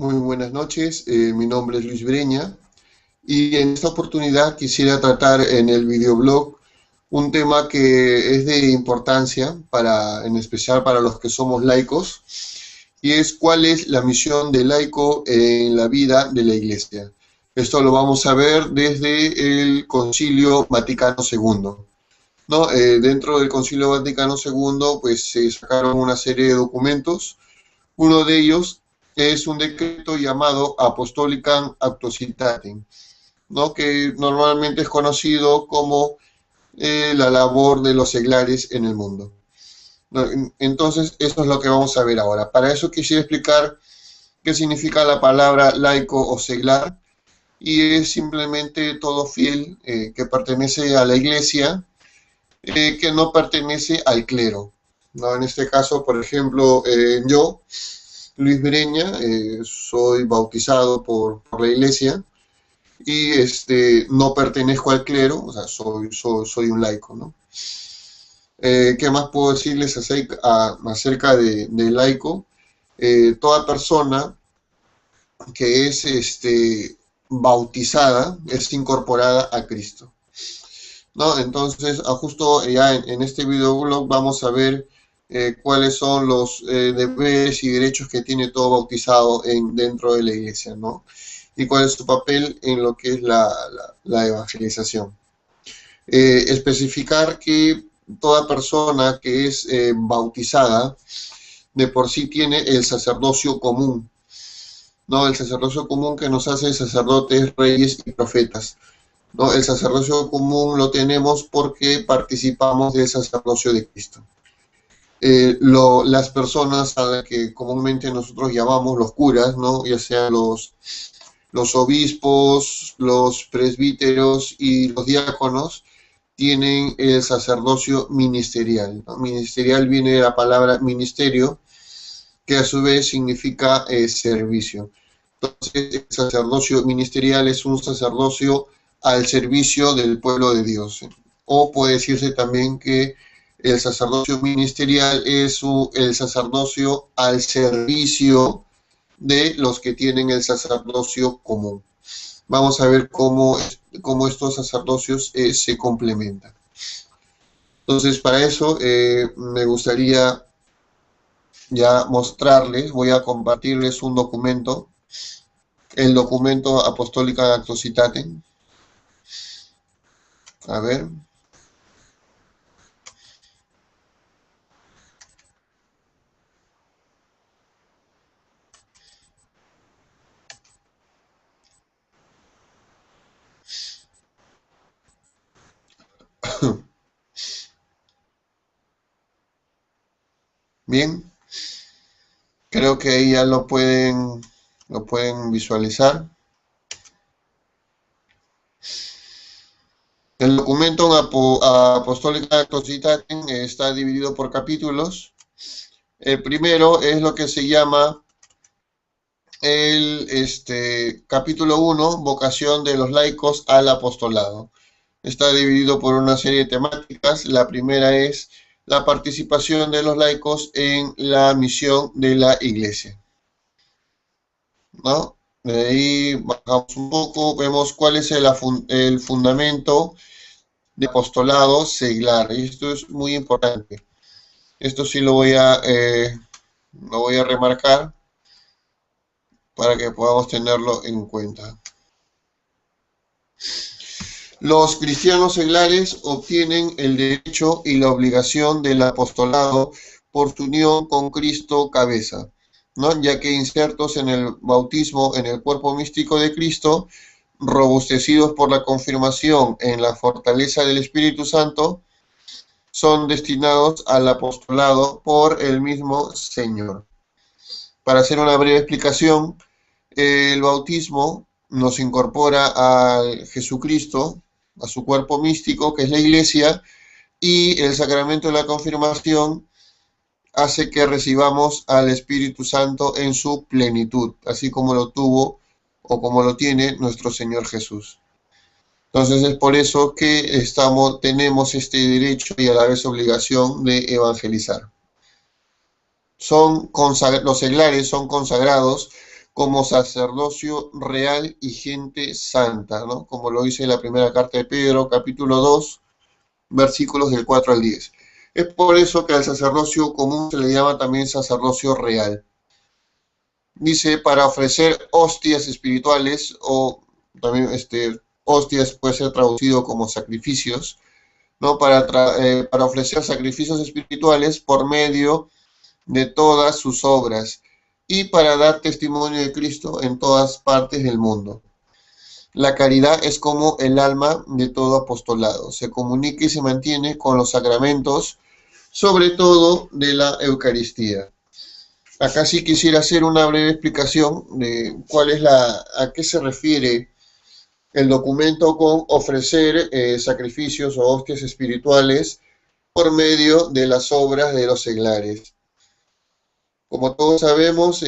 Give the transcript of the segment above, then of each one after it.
Muy buenas noches, mi nombre es Luis Breña y en esta oportunidad quisiera tratar en el videoblog un tema que es de importancia en especial para los que somos laicos, y es cuál es la misión del laico en la vida de la Iglesia. Esto lo vamos a ver desde el Concilio Vaticano II. ¿No? Dentro del Concilio Vaticano II pues se sacaron una serie de documentos. Uno de ellos es un decreto llamado Apostolicam Actuositatem, ¿no? Que normalmente es conocido como la labor de los seglares en el mundo, ¿no? Entonces, eso es lo que vamos a ver ahora. Para eso quisiera explicar qué significa la palabra laico o seglar, y es simplemente todo fiel que pertenece a la iglesia, que no pertenece al clero, ¿no? En este caso, por ejemplo, yo, Luis Breña, soy bautizado por la iglesia y no pertenezco al clero, o sea, soy un laico, ¿no? ¿Qué más puedo decirles acerca de laico? Toda persona que es bautizada es incorporada a Cristo, ¿no? Entonces, justo ya en este videoblog vamos a ver cuáles son los deberes y derechos que tiene todo bautizado dentro de la iglesia, ¿no? Y cuál es su papel en lo que es la evangelización. Especificar que toda persona que es bautizada de por sí tiene el sacerdocio común, ¿no? El sacerdocio común que nos hace sacerdotes, reyes y profetas, ¿no? El sacerdocio común lo tenemos porque participamos del sacerdocio de Cristo. Las personas a las que comúnmente nosotros llamamos los curas, ¿no? Ya sean los obispos, los presbíteros y los diáconos, tienen el sacerdocio ministerial, ¿no? Ministerial viene de la palabra ministerio, que a su vez significa servicio. Entonces, el sacerdocio ministerial es un sacerdocio al servicio del pueblo de Dios. O puede decirse también que el sacerdocio ministerial es el sacerdocio al servicio de los que tienen el sacerdocio común. Vamos a ver cómo estos sacerdocios se complementan. Entonces, para eso me gustaría ya mostrarles, voy a compartirles un documento, el documento Apostólica Actuositatem. A ver. Bien, creo que ahí ya lo pueden visualizar. El documento Apostólica Actuositatem está dividido por capítulos. El primero es lo que se llama el capítulo 1, vocación de los laicos al apostolado. Está dividido por una serie de temáticas. La primera es la participación de los laicos en la misión de la iglesia, ¿no? De ahí bajamos un poco, vemos cuál es el fundamento de apostolado seglar. Y esto es muy importante. Esto sí lo voy a remarcar para que podamos tenerlo en cuenta. Los cristianos seglares obtienen el derecho y la obligación del apostolado por su unión con Cristo cabeza, ¿no? Ya que insertos en el bautismo en el cuerpo místico de Cristo, robustecidos por la confirmación en la fortaleza del Espíritu Santo, son destinados al apostolado por el mismo Señor. Para hacer una breve explicación, el bautismo nos incorpora a Jesucristo, a su cuerpo místico, que es la iglesia, y el sacramento de la confirmación hace que recibamos al Espíritu Santo en su plenitud, así como lo tuvo o como lo tiene nuestro Señor Jesús. Entonces es por eso que tenemos este derecho y a la vez obligación de evangelizar. Los seglares son consagrados como sacerdocio real y gente santa, ¿no? Como lo dice la primera carta de Pedro, capítulo 2, versículos del 4 al 10. Es por eso que al sacerdocio común se le llama también sacerdocio real. Dice, para ofrecer hostias espirituales, o también hostias puede ser traducido como sacrificios, ¿no? Para ofrecer sacrificios espirituales por medio de todas sus obras y para dar testimonio de Cristo en todas partes del mundo. La caridad es como el alma de todo apostolado. Se comunica y se mantiene con los sacramentos, sobre todo de la Eucaristía. Acá sí quisiera hacer una breve explicación de a qué se refiere el documento con ofrecer sacrificios o hostias espirituales por medio de las obras de los seglares. Como todos sabemos,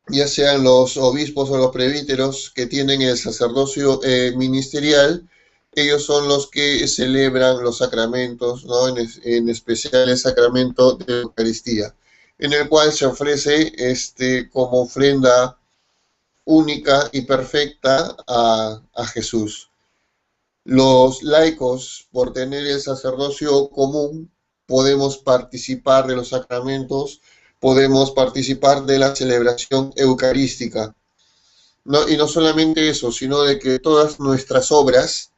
ya sean los obispos o los presbíteros que tienen el sacerdocio ministerial, ellos son los que celebran los sacramentos, ¿no? En especial el sacramento de la Eucaristía, en el cual se ofrece como ofrenda única y perfecta a Jesús. Los laicos, por tener el sacerdocio común, podemos participar de los sacramentos, podemos participar de la celebración eucarística. ¿No? Y no solamente eso, sino de que todas nuestras obras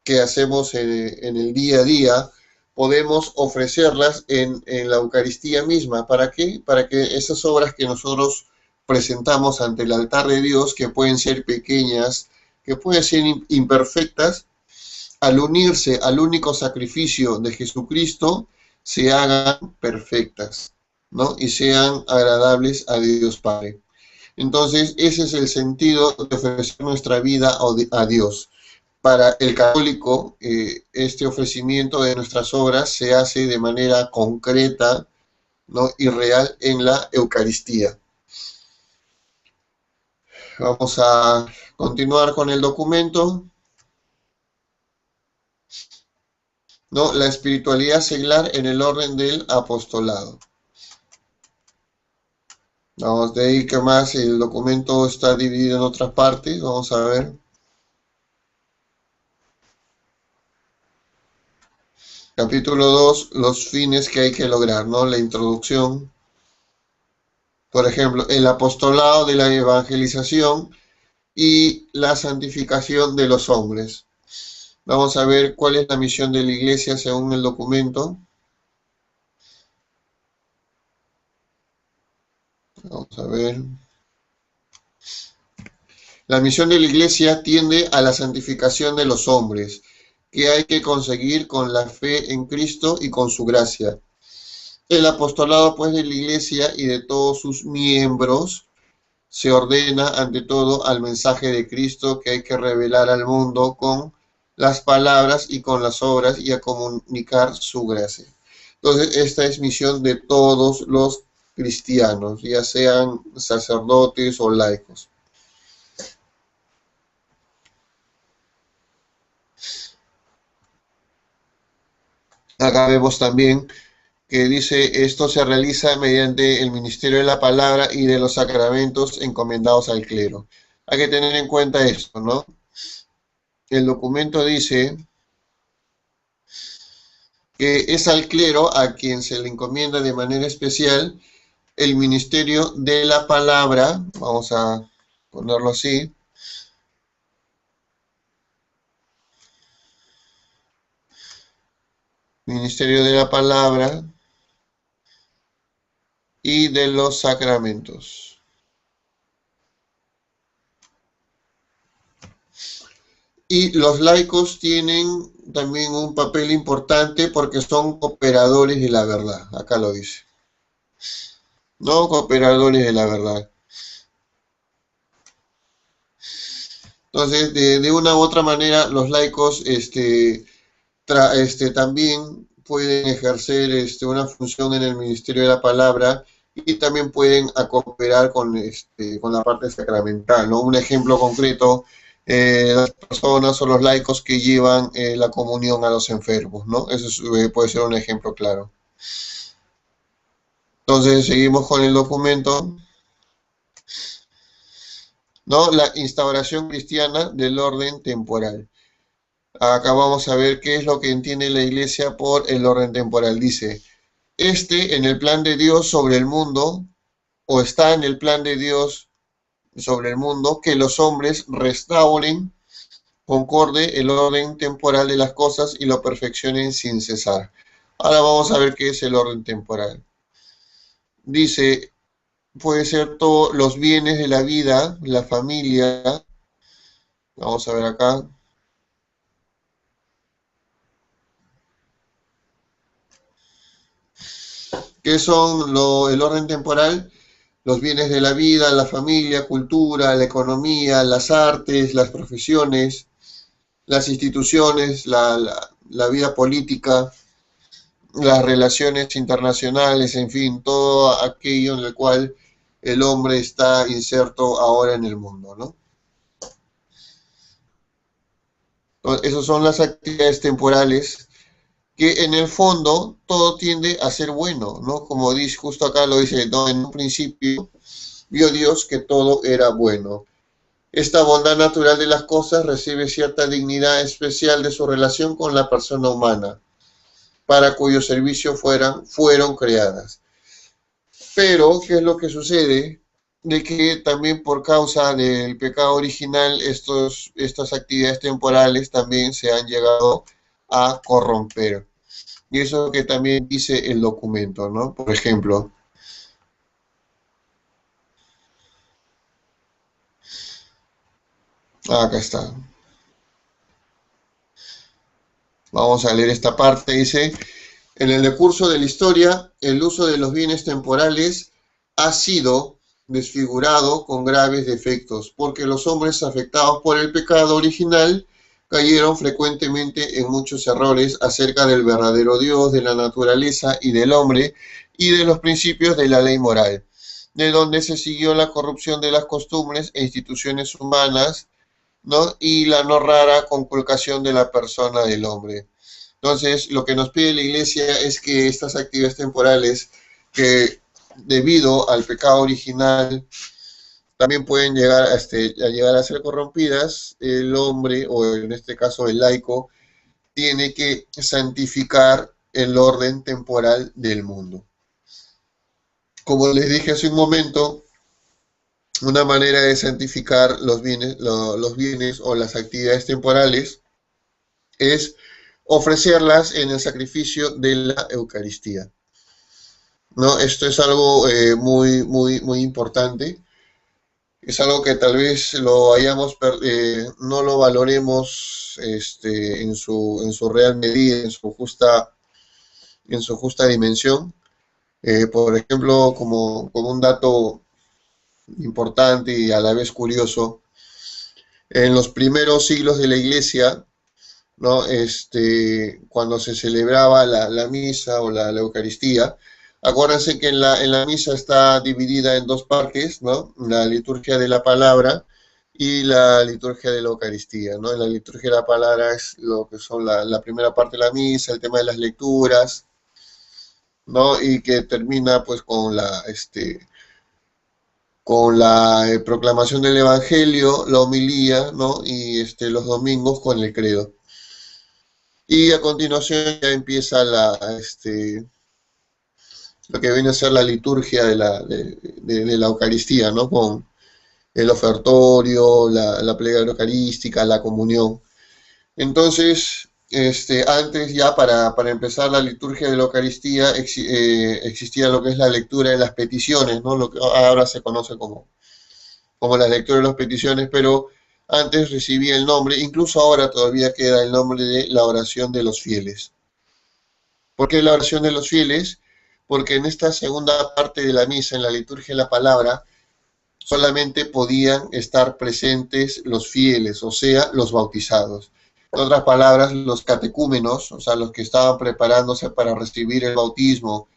que hacemos en el día a día, podemos ofrecerlas en la Eucaristía misma. ¿Para qué? Para que esas obras que nosotros presentamos ante el altar de Dios, que pueden ser pequeñas, que pueden ser imperfectas, al unirse al único sacrificio de Jesucristo, se hagan perfectas, ¿no? Y sean agradables a Dios Padre. Entonces, ese es el sentido de ofrecer nuestra vida a Dios. Para el católico, este ofrecimiento de nuestras obras se hace de manera concreta, ¿no? Y real en la Eucaristía. Vamos a continuar con el documento. ¿No? La espiritualidad seglar en el orden del apostolado. Vamos, de ahí que más el documento está dividido en otras partes. Vamos a ver. Capítulo 2, los fines que hay que lograr, ¿no? La introducción. Por ejemplo, el apostolado de la evangelización y la santificación de los hombres. Vamos a ver cuál es la misión de la Iglesia según el documento. Vamos a ver. La misión de la Iglesia tiende a la santificación de los hombres, que hay que conseguir con la fe en Cristo y con su gracia. El apostolado, pues, de la Iglesia y de todos sus miembros se ordena ante todo al mensaje de Cristo que hay que revelar al mundo con las palabras y con las obras y a comunicar su gracia. Entonces, esta es misión de todos los cristianos, ya sean sacerdotes o laicos. Acá vemos también que dice, esto se realiza mediante el ministerio de la palabra y de los sacramentos encomendados al clero. Hay que tener en cuenta esto, ¿no? El documento dice que es al clero a quien se le encomienda de manera especial el ministerio de la palabra, vamos a ponerlo así, ministerio de la palabra y de los sacramentos. Y los laicos tienen también un papel importante porque son cooperadores de la verdad, acá lo dice. No cooperadores de la verdad. Entonces, de una u otra manera, los laicos también pueden ejercer una función en el ministerio de la palabra y también pueden cooperar con la parte sacramental, ¿no? Un ejemplo concreto, las personas o los laicos que llevan la comunión a los enfermos, ¿no? Eso puede ser un ejemplo claro. Entonces, seguimos con el documento. ¿no? La instauración cristiana del orden temporal. Acá vamos a ver qué es lo que entiende la Iglesia por el orden temporal. Dice, en el plan de Dios sobre el mundo, o está en el plan de Dios sobre el mundo, que los hombres restauren, concorde el orden temporal de las cosas y lo perfeccionen sin cesar. Ahora vamos a ver qué es el orden temporal. Dice, puede ser todos los bienes de la vida, la familia. Vamos a ver acá. ¿Qué son el orden temporal? Los bienes de la vida, la familia, cultura, la economía, las artes, las profesiones, las instituciones, la vida política, las relaciones internacionales, en fin, todo aquello en el cual el hombre está inserto ahora en el mundo, ¿no? Entonces, esas son las actividades temporales que en el fondo todo tiende a ser bueno, ¿no? Como dice, justo acá lo dice, ¿no? En un principio vio Dios que todo era bueno. Esta bondad natural de las cosas recibe cierta dignidad especial de su relación con la persona humana, para cuyo servicio fueron creadas. Pero, ¿qué es lo que sucede? De que también por causa del pecado original, estas actividades temporales también se han llegado a corromper. Y eso que también dice el documento, ¿no? Por ejemplo, acá está. Vamos a leer esta parte. Dice, en el decurso de la historia, el uso de los bienes temporales ha sido desfigurado con graves defectos, porque los hombres afectados por el pecado original cayeron frecuentemente en muchos errores acerca del verdadero Dios, de la naturaleza y del hombre, y de los principios de la ley moral, de donde se siguió la corrupción de las costumbres e instituciones humanas, ¿no? Y la no rara conculcación de la persona del hombre. Entonces, lo que nos pide la Iglesia es que estas actividades temporales, que debido al pecado original también pueden llegar a llegar a ser corrompidas, el hombre, o en este caso el laico, tiene que santificar el orden temporal del mundo. Como les dije hace un momento, una manera de santificar los bienes o las actividades temporales es ofrecerlas en el sacrificio de la Eucaristía. ¿No? Esto es algo muy importante. Es algo que tal vez no lo valoremos en su real medida, en su justa dimensión. Por ejemplo, como un dato importante y a la vez curioso, en los primeros siglos de la Iglesia, ¿no? Cuando se celebraba la misa o la Eucaristía, acuérdense que en la misa está dividida en dos partes, ¿no? La liturgia de la palabra y la liturgia de la Eucaristía, ¿no? En la liturgia de la palabra es lo que son la primera parte de la misa, el tema de las lecturas, ¿no? Y que termina pues con la proclamación del Evangelio, la homilía, ¿no? Y los domingos con el credo. Y a continuación ya empieza lo que viene a ser la liturgia de la Eucaristía, ¿no? Con el ofertorio, la plegaria eucarística, la comunión. Entonces, antes ya para empezar la liturgia de la Eucaristía existía lo que es la lectura de las peticiones, ¿no? Lo que ahora se conoce como la lectura de las peticiones, pero antes recibía el nombre, incluso ahora todavía queda el nombre de la oración de los fieles. ¿Por qué la oración de los fieles? Porque en esta segunda parte de la misa, en la liturgia de la palabra, solamente podían estar presentes los fieles, o sea, los bautizados. En otras palabras, los catecúmenos, o sea, los que estaban preparándose para recibir el bautismo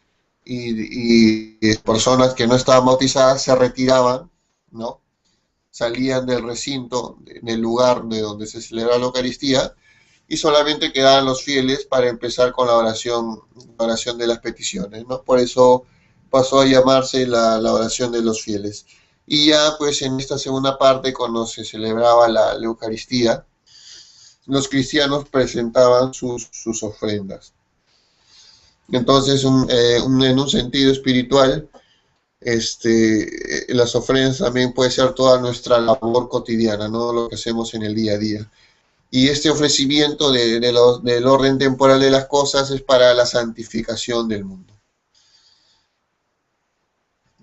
y personas que no estaban bautizadas se retiraban, ¿no? Salían del recinto, del lugar de donde se celebra la Eucaristía, y solamente quedaban los fieles para empezar con la oración de las peticiones, ¿no? Por eso pasó a llamarse la oración de los fieles. Y ya pues en esta segunda parte, cuando se celebraba la Eucaristía, los cristianos presentaban sus ofrendas. Entonces, en un sentido espiritual, las ofrendas también puede ser toda nuestra labor cotidiana, ¿no? Lo que hacemos en el día a día. Y este ofrecimiento del orden temporal de las cosas es para la santificación del mundo.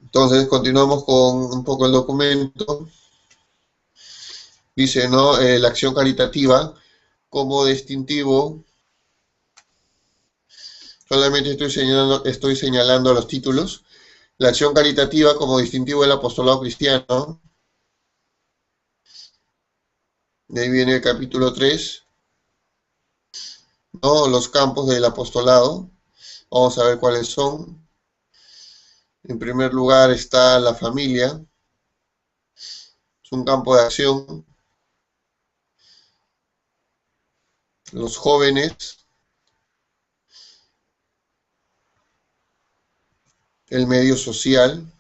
Entonces, continuamos con un poco el documento. Dice, ¿no? La acción caritativa como distintivo. Solamente estoy señalando los títulos. La acción caritativa como distintivo del apostolado cristiano. De ahí viene el capítulo 3, ¿no? Los campos del apostolado. Vamos a ver cuáles son. En primer lugar está la familia. Es un campo de acción. Los jóvenes. El medio social.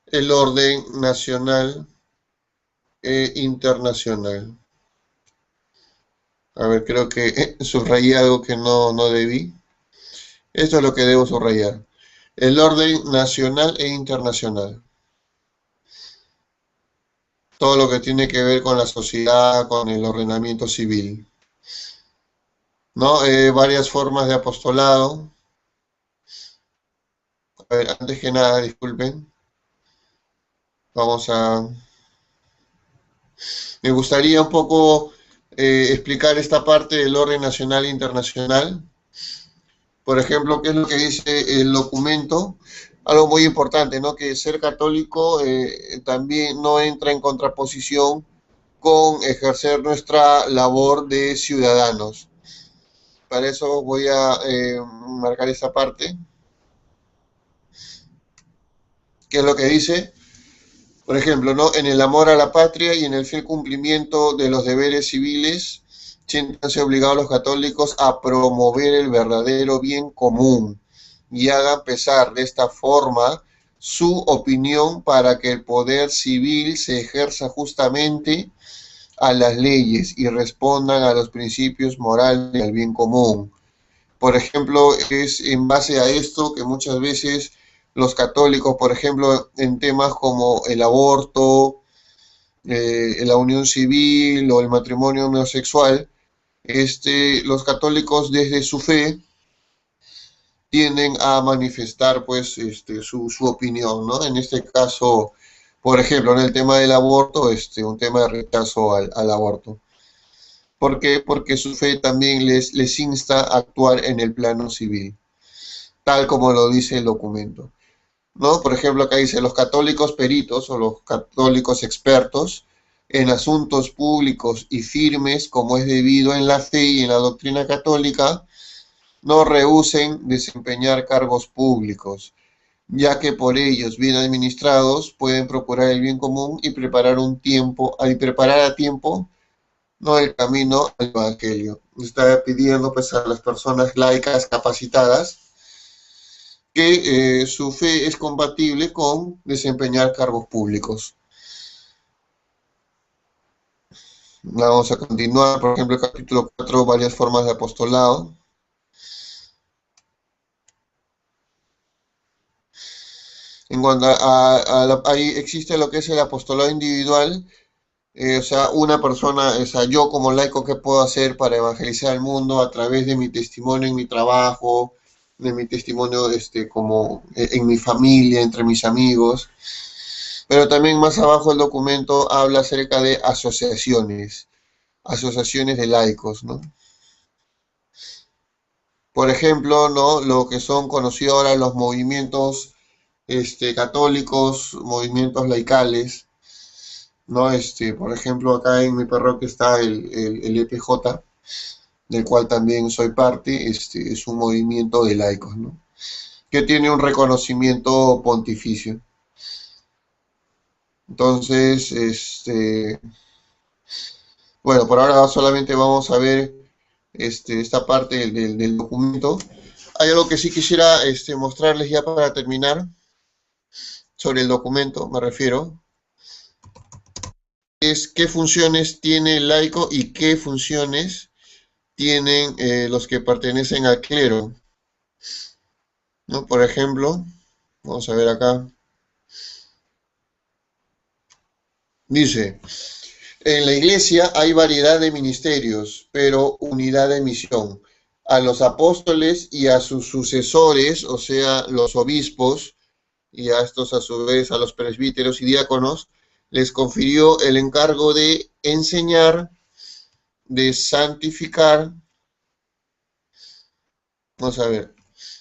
El orden nacional e internacional. A ver, creo que subrayé algo que no debí. Esto es lo que debo subrayar. El orden nacional e internacional. Todo lo que tiene que ver con la sociedad, con el ordenamiento civil. ¿No? Varias formas de apostolado. A ver, antes que nada, disculpen. Vamos a... Me gustaría un poco explicar esta parte del orden nacional e internacional. Por ejemplo, ¿qué es lo que dice el documento? Algo muy importante, ¿no? Que ser católico también no entra en contraposición con ejercer nuestra labor de ciudadanos. Para eso voy a marcar esta parte. ¿Qué es lo que dice? Por ejemplo, ¿no? En el amor a la patria y en el fiel cumplimiento de los deberes civiles, siéntanse obligados los católicos a promover el verdadero bien común y hagan pesar de esta forma su opinión para que el poder civil se ejerza justamente a las leyes y respondan a los principios morales y al bien común. Por ejemplo, es en base a esto que muchas veces los católicos, por ejemplo, en temas como el aborto, la unión civil o el matrimonio homosexual, los católicos desde su fe tienden a manifestar pues su opinión, ¿no? En este caso, por ejemplo, en el tema del aborto, un tema de rechazo al aborto. ¿Por qué? Porque su fe también les insta a actuar en el plano civil, tal como lo dice el documento, ¿no? Por ejemplo, acá dice, los católicos peritos o los católicos expertos en asuntos públicos y firmes, como es debido en la fe y en la doctrina católica, no rehúsen desempeñar cargos públicos, ya que por ellos, bien administrados, pueden procurar el bien común y preparar a tiempo, no el camino al evangelio. Está pidiendo pues a las personas laicas capacitadas que su fe es compatible con desempeñar cargos públicos. Vamos a continuar, por ejemplo, el capítulo 4, varias formas de apostolado. En cuanto ahí existe lo que es el apostolado individual, o sea, una persona, o sea, yo como laico, ¿qué puedo hacer para evangelizar el mundo a través de mi testimonio en mi trabajo, de mi testimonio como en mi familia, entre mis amigos? Pero también más abajo el documento habla acerca de asociaciones de laicos, ¿no? Por ejemplo, ¿no? Lo que son conocidos ahora los movimientos católicos, movimientos laicales, ¿no? Por ejemplo, acá en mi parroquia está el EPJ, del cual también soy parte, es un movimiento de laicos, ¿no? Que tiene un reconocimiento pontificio. Entonces, por ahora solamente vamos a ver esta parte del documento. Hay algo que sí quisiera mostrarles ya para terminar, sobre el documento, me refiero, es qué funciones tiene el laico y qué funciones tienen los que pertenecen al clero, ¿no? Por ejemplo, vamos a ver acá, dice, en la iglesia hay variedad de ministerios, pero unidad de misión. A los apóstoles y a sus sucesores, o sea, los obispos, y a estos a su vez a los presbíteros y diáconos, les confirió el encargo de enseñar, de santificar, vamos a ver,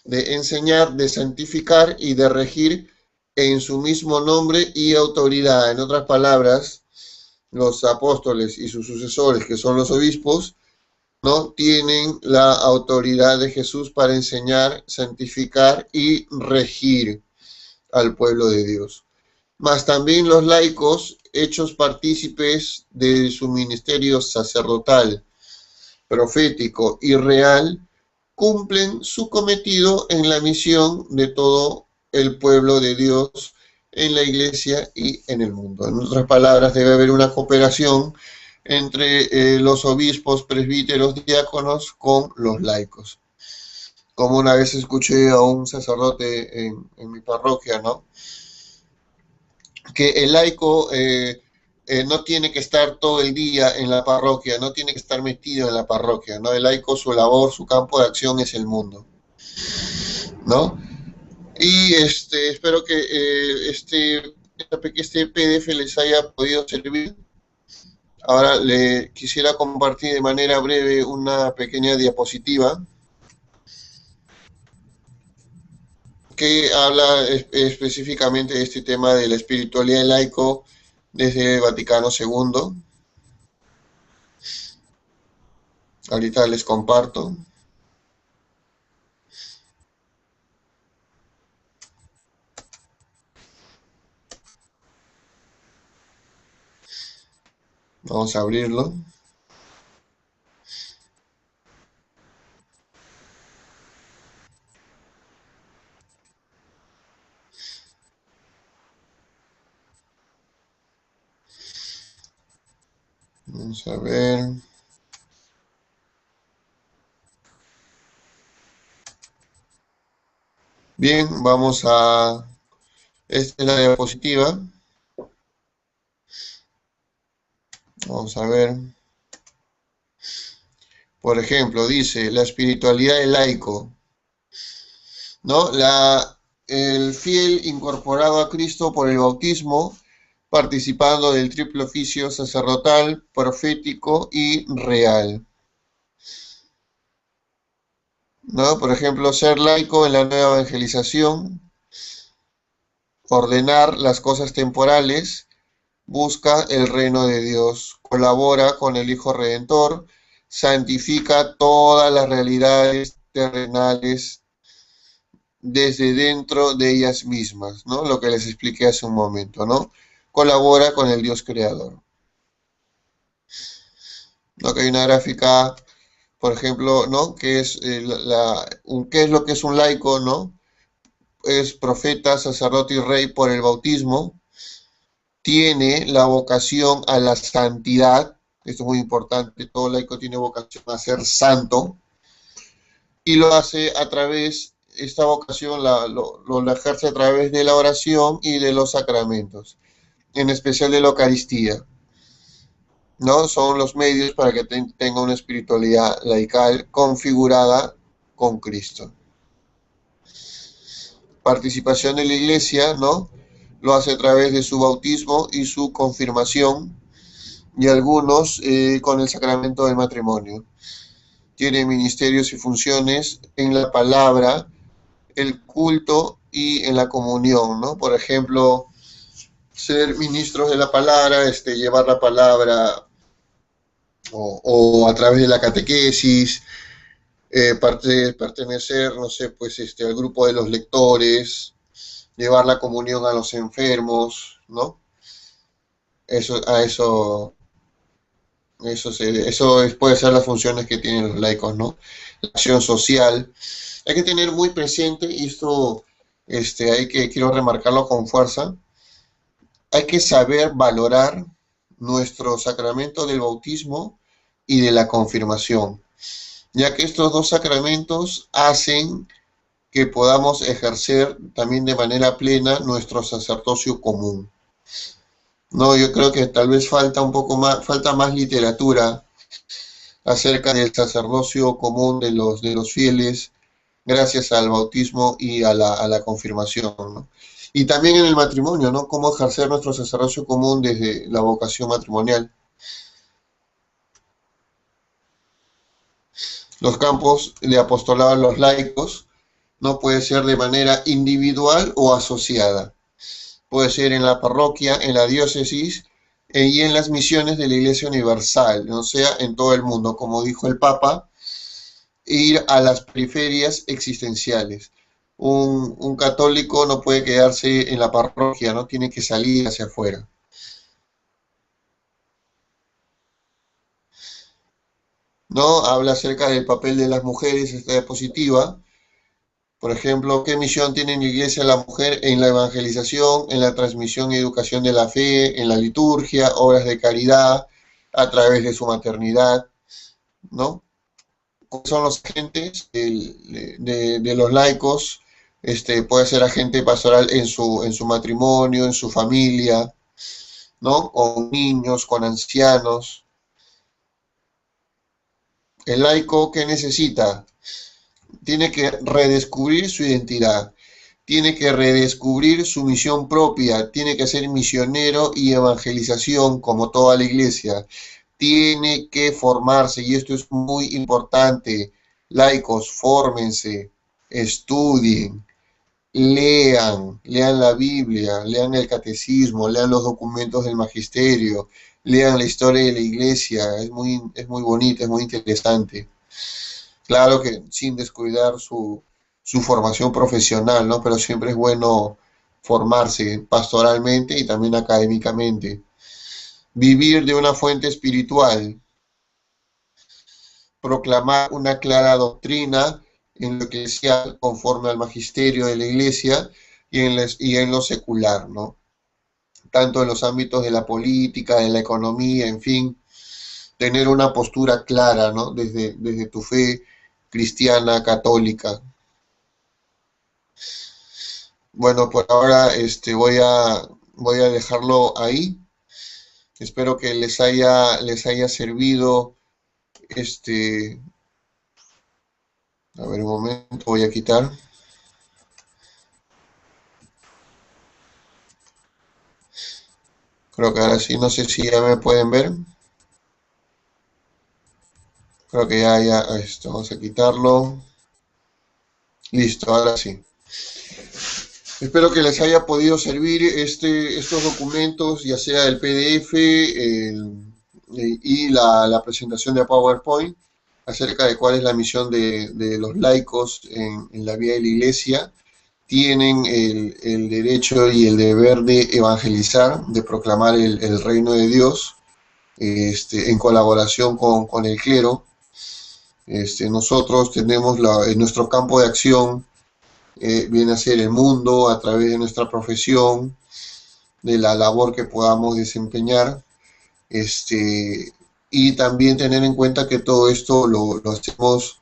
de enseñar, de santificar y de regir en su mismo nombre y autoridad. En otras palabras, los apóstoles y sus sucesores, que son los obispos, ¿no? Tienen la autoridad de Jesús para enseñar, santificar y regir al pueblo de Dios. Mas también los laicos, hechos partícipes de su ministerio sacerdotal, profético y real, cumplen su cometido en la misión de todo el pueblo de Dios en la iglesia y en el mundo. En otras palabras, debe haber una cooperación entre los obispos, presbíteros, diáconos con los laicos. Como una vez escuché a un sacerdote en mi parroquia, ¿no? Que el laico no tiene que estar todo el día en la parroquia, no tiene que estar metido en la parroquia, ¿no? El laico, su labor, su campo de acción es el mundo, ¿no? Y espero que este PDF les haya podido servir. Ahora le quisiera compartir de manera breve una pequeña diapositiva que habla específicamente de este tema de la espiritualidad del laico desde Vaticano II. Ahorita les comparto. Vamos a abrirlo. Vamos a ver. Bien, vamos a... Esta es la diapositiva. Vamos a ver. Por ejemplo, dice la espiritualidad del laico, ¿no? El fiel incorporado a Cristo por el bautismo, participando del triple oficio sacerdotal, profético y real, ¿no? Por ejemplo, ser laico en la nueva evangelización, ordenar las cosas temporales, busca el reino de Dios, colabora con el Hijo Redentor, santifica todas las realidades terrenales desde dentro de ellas mismas, ¿no? Lo que les expliqué hace un momento, ¿no? Colabora con el Dios creador. ¿No? Que hay una gráfica, por ejemplo, ¿no? Que es ¿qué es lo que es un laico, ¿no? Es profeta, sacerdote y rey por el bautismo, tiene la vocación a la santidad, esto es muy importante, todo laico tiene vocación a ser santo, y lo hace a través, esta vocación lo ejerce a través de la oración y de los sacramentos, en especial de la Eucaristía, ¿no? Son los medios para que tenga una espiritualidad laical configurada con Cristo. Participación de la Iglesia, ¿no? Lo hace a través de su bautismo y su confirmación, y algunos con el sacramento del matrimonio. Tiene ministerios y funciones en la palabra, el culto y en la comunión, ¿no? Por ejemplo, ser ministros de la palabra, llevar la palabra o a través de la catequesis, pertenecer, no sé, pues al grupo de los lectores, llevar la comunión a los enfermos, ¿no? Eso, a eso Puede ser las funciones que tienen los laicos, ¿no? La acción social. Hay que tener muy presente, y esto quiero remarcarlo con fuerza, hay que saber valorar nuestro sacramento del bautismo y de la confirmación, ya que estos dos sacramentos hacen que podamos ejercer también de manera plena nuestro sacerdocio común. No, yo creo que tal vez falta más literatura acerca del sacerdocio común de los fieles gracias al bautismo y a la confirmación, ¿no? Y también en el matrimonio, ¿no? Cómo ejercer nuestro sacerdocio común desde la vocación matrimonial. Los campos de apostolado a los laicos no puede ser de manera individual o asociada. Puede ser en la parroquia, en la diócesis y en las misiones de la Iglesia Universal, o sea, en todo el mundo, como dijo el Papa, ir a las periferias existenciales. Un católico no puede quedarse en la parroquia, no tiene que salir hacia afuera. ¿No? Habla acerca del papel de las mujeres, esta diapositiva. Por ejemplo, ¿qué misión tiene en la Iglesia la mujer en la evangelización, en la transmisión y educación de la fe, en la liturgia, obras de caridad, a través de su maternidad, ¿no? Son los agentes de los laicos, puede ser agente pastoral en su matrimonio, en su familia, ¿no? Con niños, con ancianos. El laico, ¿qué necesita? Tiene que redescubrir su identidad, tiene que redescubrir su misión propia, tiene que ser misionero y evangelización como toda la iglesia, tiene que formarse, y esto es muy importante. Laicos, fórmense, estudien, lean la Biblia, lean el catecismo, lean los documentos del magisterio, lean la historia de la iglesia, es muy bonita, es muy interesante. Claro que sin descuidar su formación profesional, ¿no? Pero siempre es bueno formarse pastoralmente y también académicamente. Vivir de una fuente espiritual, proclamar una clara doctrina en lo eclesial conforme al magisterio de la iglesia y en lo secular, ¿no? Tanto en los ámbitos de la política, de la economía, en fin, tener una postura clara, ¿no? Desde tu fe cristiana, católica. Bueno, por ahora voy a dejarlo ahí. Espero que les haya servido este. A ver un momento, voy a quitar. Creo que ahora sí, no sé si ya me pueden ver. Creo que ya, esto, vamos a quitarlo. Listo, ahora sí. Espero que les haya podido servir estos documentos, ya sea el PDF y la presentación de PowerPoint, acerca de cuál es la misión de los laicos en la vida de la iglesia. Tienen el derecho y el deber de evangelizar, de proclamar el reino de Dios, en colaboración con el clero. Nosotros tenemos en nuestro campo de acción, viene a ser el mundo a través de nuestra profesión, de la labor que podamos desempeñar, y también tener en cuenta que todo esto lo hacemos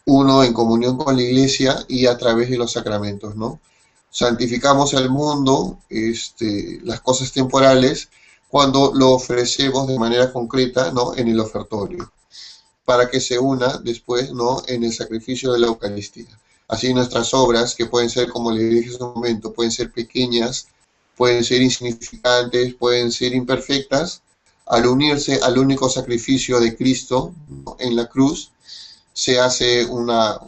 uno en comunión con la iglesia y a través de los sacramentos, ¿no? Santificamos al mundo, las cosas temporales, cuando lo ofrecemos de manera concreta, ¿no? En el ofertorio, para que se una después, ¿no? En el sacrificio de la Eucaristía. Así nuestras obras, que pueden ser, como les dije hace un momento, pueden ser pequeñas, pueden ser insignificantes, pueden ser imperfectas, al unirse al único sacrificio de Cristo, ¿no? En la cruz, se hace una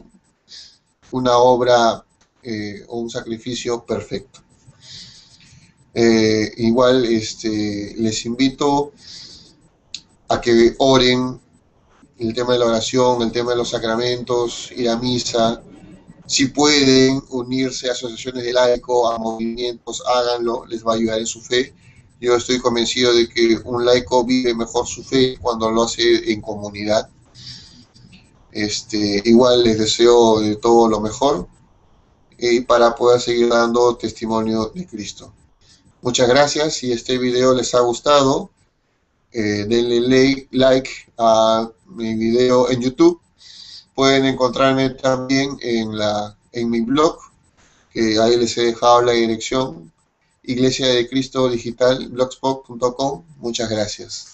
obra o un sacrificio perfecto. Igual les invito a que oren el tema de la oración, el tema de los sacramentos, ir a misa. Si pueden unirse a asociaciones de laicos, a movimientos, háganlo, les va a ayudar en su fe. Yo estoy convencido de que un laico vive mejor su fe cuando lo hace en comunidad. Igual les deseo de todo lo mejor para poder seguir dando testimonio de Cristo. Muchas gracias. Si este video les ha gustado, denle like a mi video en YouTube. Pueden encontrarme también en mi blog, que ahí les he dejado la dirección, Iglesia de Cristo Digital, blogspot.com. Muchas gracias.